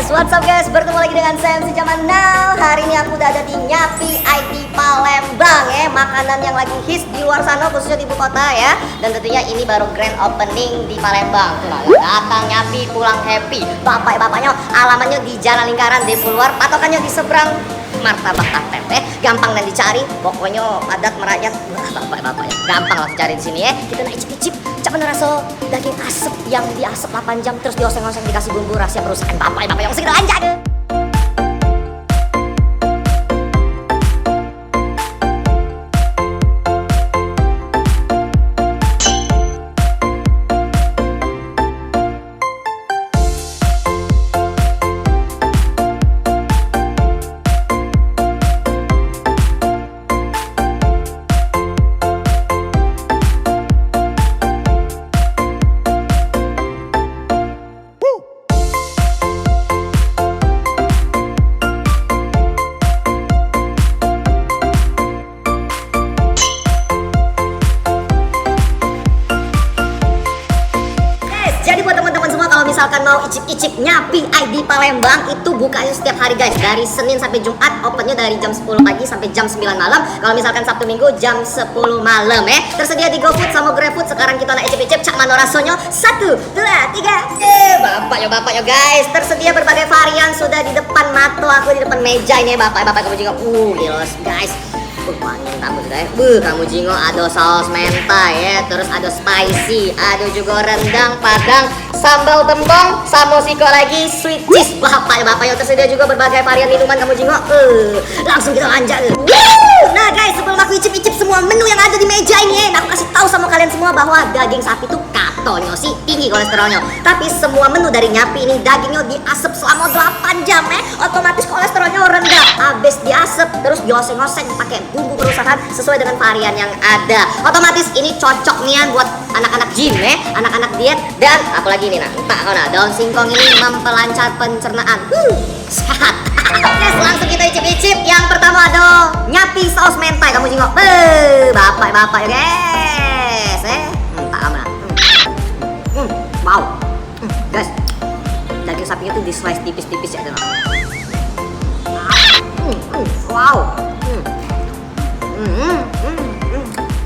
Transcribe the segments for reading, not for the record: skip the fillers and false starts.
guys, what's up guys? Bertemu lagi dengan saya MC Zaman Now. Hari ini aku udah ada di Nyapi ID Palembang ya. Makanan yang lagi hits di luar sana, khususnya di ibu kota ya. Dan tentunya ini baru grand opening di Palembang. Tuh lah, datang Nyapi, pulang happy. Bapak-bapaknya alamannya di Jalan Lingkaran, Depok Luar. Patokannya di seberang Martabak Atep. Gampang dan dicari. Pokoknya padat merakyat. Bapak-bapaknya gampang langsung cari di sini ya. Kita naik icip-icip. Cak raso daging asep yang diasep 8 jam terus dioseng-oseng dikasih bumbu rahasia perusahaan bapak yang segera lanjut deh. Misalkan mau icip-icip Nyapi ID Palembang itu bukanya setiap hari guys, dari Senin sampai Jumat, opennya dari jam 10 pagi sampai jam 9 malam. Kalau misalkan Sabtu Minggu jam 10 malam ya. Tersedia di GoFood sama GrabFood. Sekarang kita nak icip-icip cak mano rasanya. 1, 2, 3. Bapak yo guys, tersedia berbagai varian sudah di depan mata aku, di depan meja ini bapak kamu juga. Gila guys. Wangi kamu sudah ya. Kamu jingo ada saus mentai ya, terus ada spicy, ada juga rendang padang, sambal tembong, sama siko lagi sweet cheese. Bapak yang tersedia juga berbagai varian minuman kamu jingo. Langsung kita lanjut. Nah guys, sebelum aku icip-icip semua menu yang ada di meja ini aku kasih tahu sama kalian semua bahwa daging sapi itu katanya sih tinggi kolesterolnya. Tapi semua menu dari Nyapi ini dagingnya diasep selama 8 jam otomatis kolesterolnya rendah. Habis diasep terus dioseng-oseng pakai bumbu perusahaan sesuai dengan varian yang ada. Otomatis ini cocok nih buat anak-anak gym anak-anak diet dan apalagi ini entah daun singkong ini memperlancar pencernaan. Sehat. Guys, langsung kita icip-icip. Yang pertama ada Nyapi saus mentai kamu jingok. Bapak ya guys. Tak aman. Wow. Guys, daging sapinya tuh di slice tipis-tipis ya teman. Wow.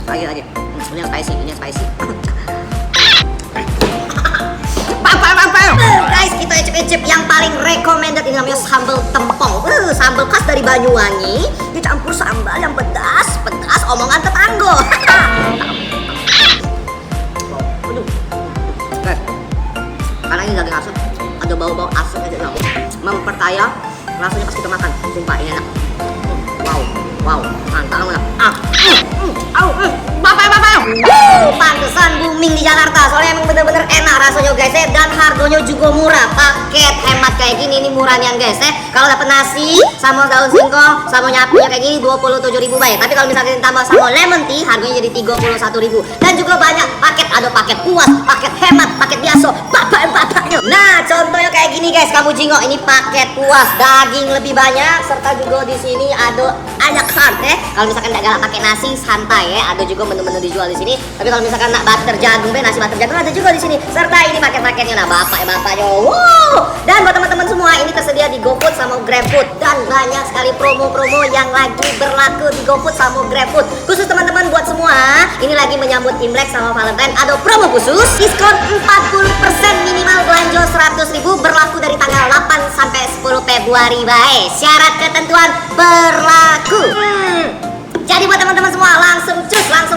Lagi. Ini yang spicy. Guys, kita icip-icip yang paling recommended ini namanya sambal tempong. Sambal khas dari Banyuwangi dicampur sambal yang pedas omongan tetangga. Guys, karena ini daging asap, ada bau-bau asap aja memperkaya rasanya pas kita makan. Sumpah ini enak. Wow, mantap banget. Bapak. Pantesan booming di Jakarta. Soalnya emang bener-bener enak rasanya guys dan harganya juga murah. Paket hemat kayak gini ini murahnya guys Kalau dapat nasi sama daun singkong sama Nyapinya kayak gini 27.000 baik. Tapi kalau misalnya ditambah sama lemon tea harganya jadi 31.000. Dan juga banyak paket, ada paket puas, paket hemat, paket biasa. Bapak-bapaknya. Nah, contohnya kayak gini guys, kamu jingok ini paket puas, daging lebih banyak serta juga di sini ada card Kalau misalkan enggak galak pakai nasi santai ada juga menu-menu dijual di sini. Tapi kalau misalkan nak butter jagung nasi butter jagung ada juga di sini. Serta ini paket-paketnya bapak-bapaknya. Wow. Dan buat teman-teman semua ini tersedia di GoFood sama GrabFood dan banyak sekali promo-promo yang lagi berlaku di GoFood sama GrabFood. Khusus teman-teman buat semua, ini lagi menyambut Imlek sama Valentine ada promo khusus diskon 40% minimal belanja 100.000 berlaku dari tanggal 8 sampai 10 Februari baik. Syarat ketentuan berlaku. Jadi buat teman-teman semua langsung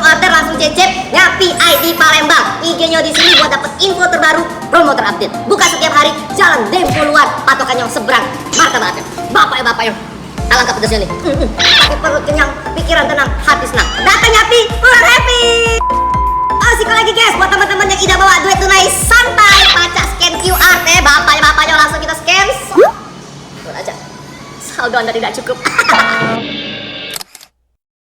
order, langsung cecep Nyapi ID Palembang. IG-nya di sini buat dapet info terbaru, promo terupdate. Buka setiap hari, Jalan Depok Luar, patokannya seberang Martabak Atep. Bapak-bapaknya, alangkah pedasnya nih. Pakai perut kenyang, pikiran tenang, hati senang. Datang Nyapi, pulang happy. Sikol lagi guys, buat teman-teman yang tidak bawa duit tunai santai, pacak scan QR bapaknya langsung kita scan. Buat aja. Saldo Anda tidak cukup.